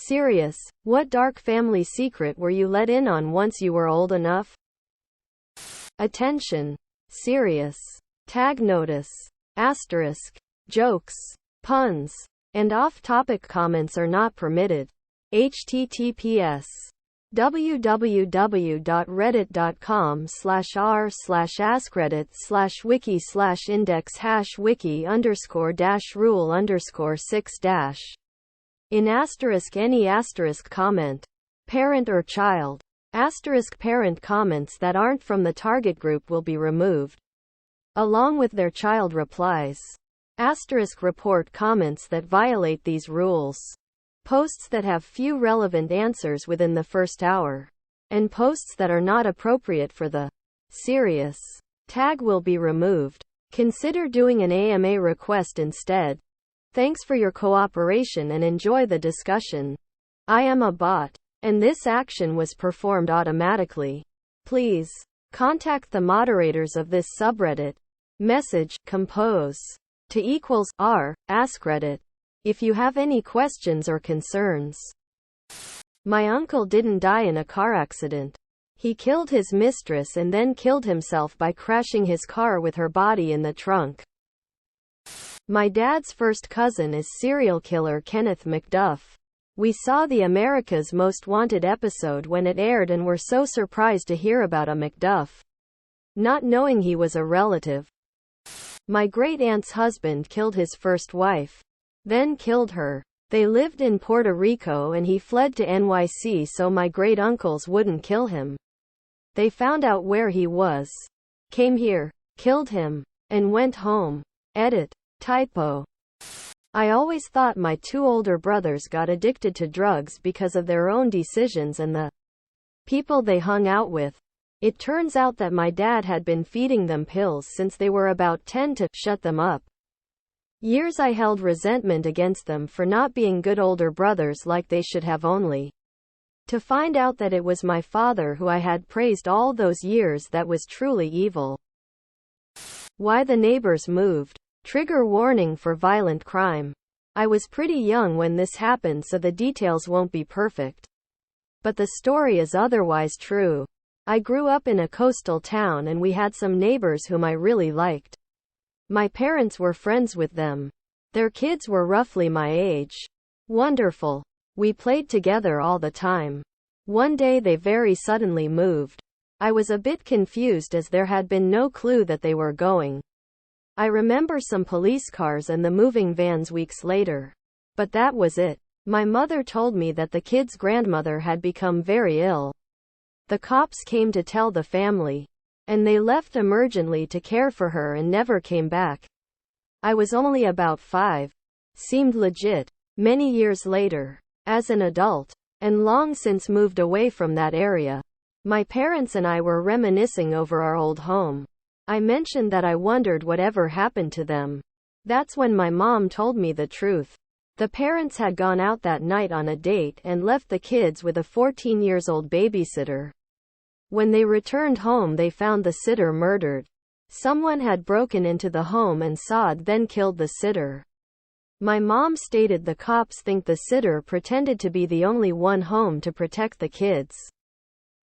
Serious. What dark family secret were you let in on once you were old enough? Attention. Serious. Tag notice. Asterisk. Jokes, puns, and off-topic comments are not permitted. https www.reddit.com/r/askreddit/wiki/index-wiki_rule_6- in asterisk any asterisk comment, parent or child, asterisk parent comments that aren't from the target group will be removed, along with their child replies. Asterisk report comments that violate these rules. Posts that have few relevant answers within the first hour. And posts that are not appropriate for the serious tag will be removed. Consider doing an AMA request instead. Thanks for your cooperation and enjoy the discussion. I am a bot, and this action was performed automatically. Please contact the moderators of this subreddit. Message compose to =r@AskReddit if you have any questions or concerns. My uncle didn't die in a car accident. He killed his mistress and then killed himself by crashing his car with her body in the trunk. My dad's first cousin is serial killer Kenneth McDuff. We saw the America's Most Wanted episode when it aired and were so surprised to hear about a McDuff, not knowing he was a relative. My great-aunt's husband killed his first wife, then killed her. They lived in Puerto Rico and he fled to NYC so my great-uncles wouldn't kill him. They found out where he was, came here, killed him, and went home. Edit. Typo. I always thought my two older brothers got addicted to drugs because of their own decisions and the people they hung out with. It turns out that my dad had been feeding them pills since they were about 10 to shut them up. Years I held resentment against them for not being good older brothers like they should have, only to find out that it was my father who I had praised all those years that was truly evil. Why the neighbors moved. Trigger warning for violent crime. I was pretty young when this happened, so the details won't be perfect. But the story is otherwise true. I grew up in a coastal town and we had some neighbors whom I really liked. My parents were friends with them. Their kids were roughly my age. Wonderful. We played together all the time. One day they very suddenly moved. I was a bit confused as there had been no clue that they were going. I remember some police cars and the moving vans weeks later. But that was it. My mother told me that the kids' grandmother had become very ill. The cops came to tell the family, and they left emergently to care for her and never came back. I was only about 5. Seemed legit. Many years later, as an adult, and long since moved away from that area, my parents and I were reminiscing over our old home. I mentioned that I wondered whatever happened to them. That's when my mom told me the truth. The parents had gone out that night on a date and left the kids with a 14-year-old babysitter. When they returned home, they found the sitter murdered. Someone had broken into the home and sawed then killed the sitter. My mom stated the cops think the sitter pretended to be the only one home to protect the kids.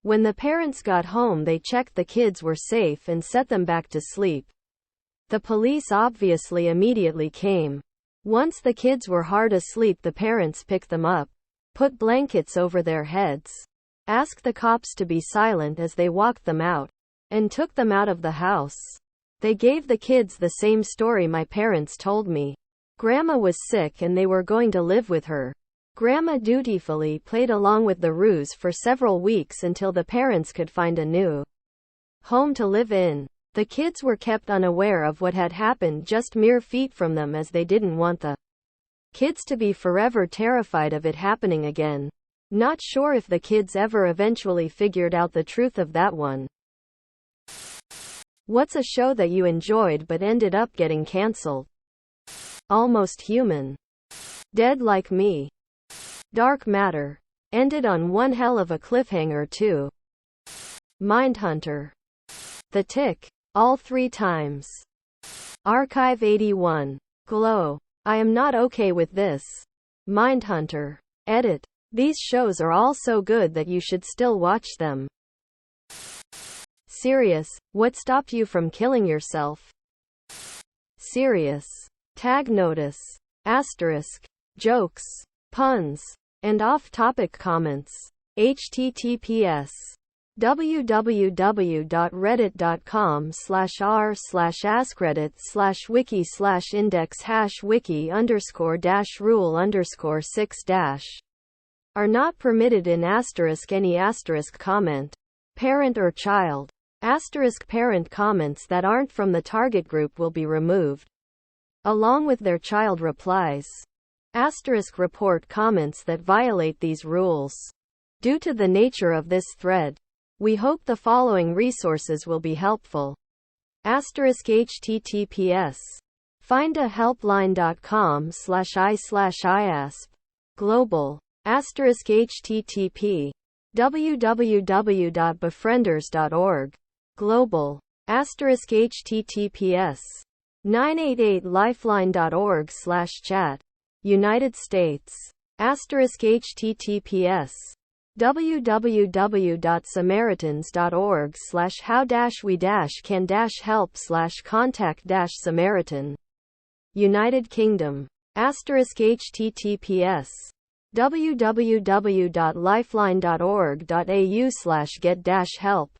When the parents got home, they checked the kids were safe and set them back to sleep. The police obviously immediately came. Once the kids were hard asleep, the parents picked them up, put blankets over their heads, asked the cops to be silent as they walked them out, and took them out of the house. They gave the kids the same story my parents told me. Grandma was sick and they were going to live with her. Grandma dutifully played along with the ruse for several weeks until the parents could find a new home to live in. The kids were kept unaware of what had happened just mere feet from them, as they didn't want the kids to be forever terrified of it happening again. Not sure if the kids ever eventually figured out the truth of that one. What's a show that you enjoyed but ended up getting cancelled? Almost Human. Dead Like Me. Dark Matter. Ended on one hell of a cliffhanger too. Mindhunter. The Tick. All 3 times. Archive 81. Glow. I am not okay with this. Mindhunter. Edit. These shows are all so good that you should still watch them. Serious, what stopped you from killing yourself? Serious. Tag notice. Asterisk. Jokes, puns, and off-topic comments. https www.reddit.com/r/askreddit/wiki/index-wiki_rule_6- are not permitted in any comment. Parent or child. Parent comments that aren't from the target group will be removed, along with their child replies. Report comments that violate these rules. Due to the nature of this thread, we hope the following resources will be helpful. https findahelpline.com/i/iasp global *http www.befrienders.org global *https 988lifeline.org/chat United States *https www.samaritan.org/how-we-can-help/contact-samaritan United Kingdom *https www.lifeline.org.au/get-help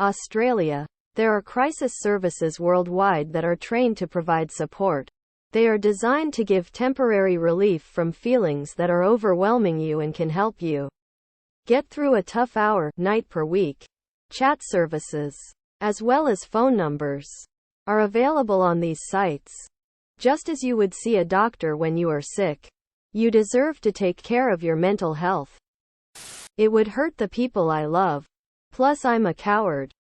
Australia. There are crisis services worldwide that are trained to provide support. They are designed to give temporary relief from feelings that are overwhelming you and can help you get through a tough night per week. Chat services, as well as phone numbers, are available on these sites. Just as you would see a doctor when you are sick, you deserve to take care of your mental health. It would hurt the people I love. Plus, I'm a coward.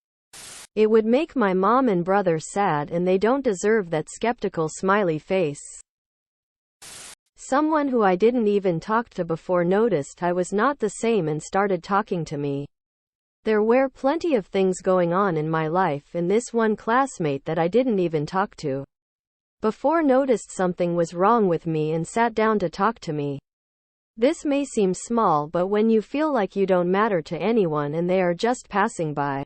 It would make my mom and brother sad, and they don't deserve that skeptical smiley face. Someone who I didn't even talk to before noticed I was not the same and started talking to me. There were plenty of things going on in my life, and this one classmate that I didn't even talk to before noticed something was wrong with me and sat down to talk to me. This may seem small, but when you feel like you don't matter to anyone and they are just passing by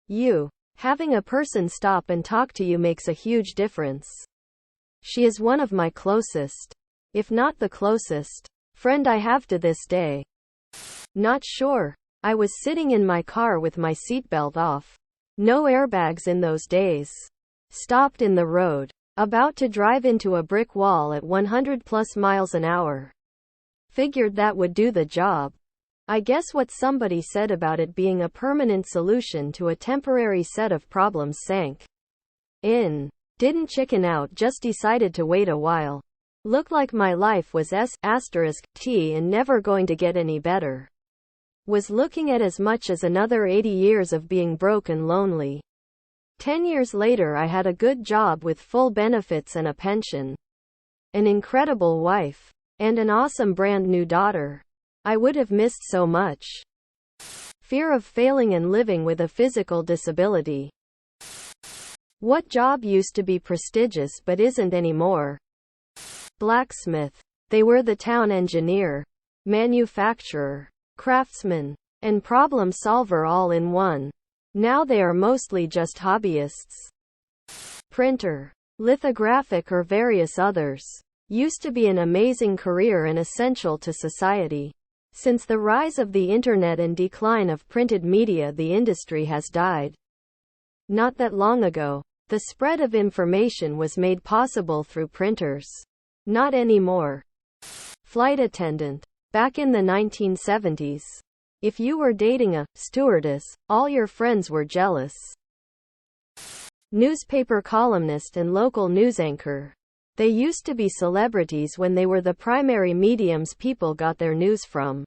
you, having a person stop and talk to you makes a huge difference. She is one of my closest, if not the closest, friend I have to this day. Not sure. I was sitting in my car with my seatbelt off. No airbags in those days. Stopped in the road. About to drive into a brick wall at 100+ miles an hour. Figured that would do the job. I guess what somebody said about it being a permanent solution to a temporary set of problems sank in. Didn't chicken out, just decided to wait a while. Looked like my life was *T and never going to get any better. Was looking at as much as another 80 years of being broke and lonely. 10 years later, I had a good job with full benefits and a pension, an incredible wife, and an awesome brand new daughter. I would have missed so much. Fear of failing and living with a physical disability. What job used to be prestigious but isn't anymore? Blacksmith. They were the town engineer, manufacturer, craftsman, and problem solver all in one. Now they are mostly just hobbyists. Printer, lithographic, or various others. Used to be an amazing career and essential to society. Since the rise of the internet and decline of printed media, the industry has died. Not that long ago, the spread of information was made possible through printers. Not anymore. Flight attendant. Back in the 1970s. If you were dating a stewardess, all your friends were jealous. Newspaper columnist and local news anchor. They used to be celebrities when they were the primary mediums people got their news from.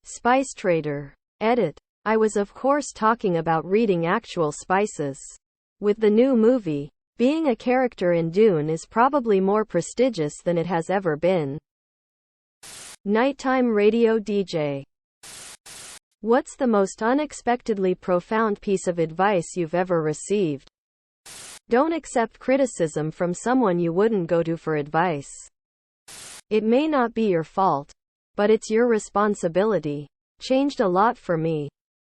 Spice trader. Edit. I was of course talking about reading actual spices. With the new movie, being a character in Dune is probably more prestigious than it has ever been. Nighttime radio DJ. What's the most unexpectedly profound piece of advice you've ever received? Don't accept criticism from someone you wouldn't go to for advice. It may not be your fault, but it's your responsibility. Changed a lot for me.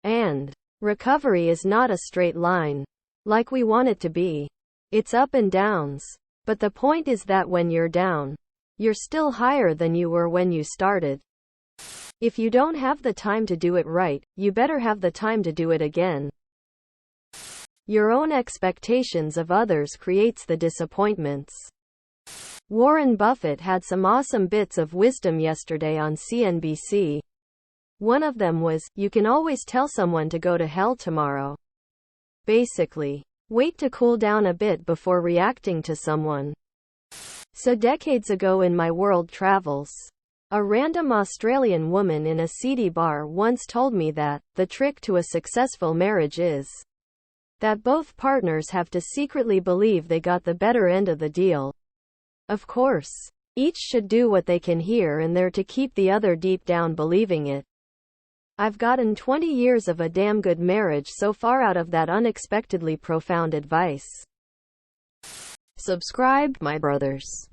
And recovery is not a straight line, like we want it to be. It's up and downs. But the point is that when you're down, you're still higher than you were when you started. If you don't have the time to do it right, you better have the time to do it again. Your own expectations of others creates the disappointments. Warren Buffett had some awesome bits of wisdom yesterday on CNBC. One of them was, you can always tell someone to go to hell tomorrow. Basically, wait to cool down a bit before reacting to someone. So decades ago in my world travels, a random Australian woman in a seedy bar once told me that the trick to a successful marriage is that both partners have to secretly believe they got the better end of the deal. Of course, each should do what they can here and there to keep the other deep down believing it. I've gotten 20 years of a damn good marriage so far out of that unexpectedly profound advice. Subscribe, my brothers.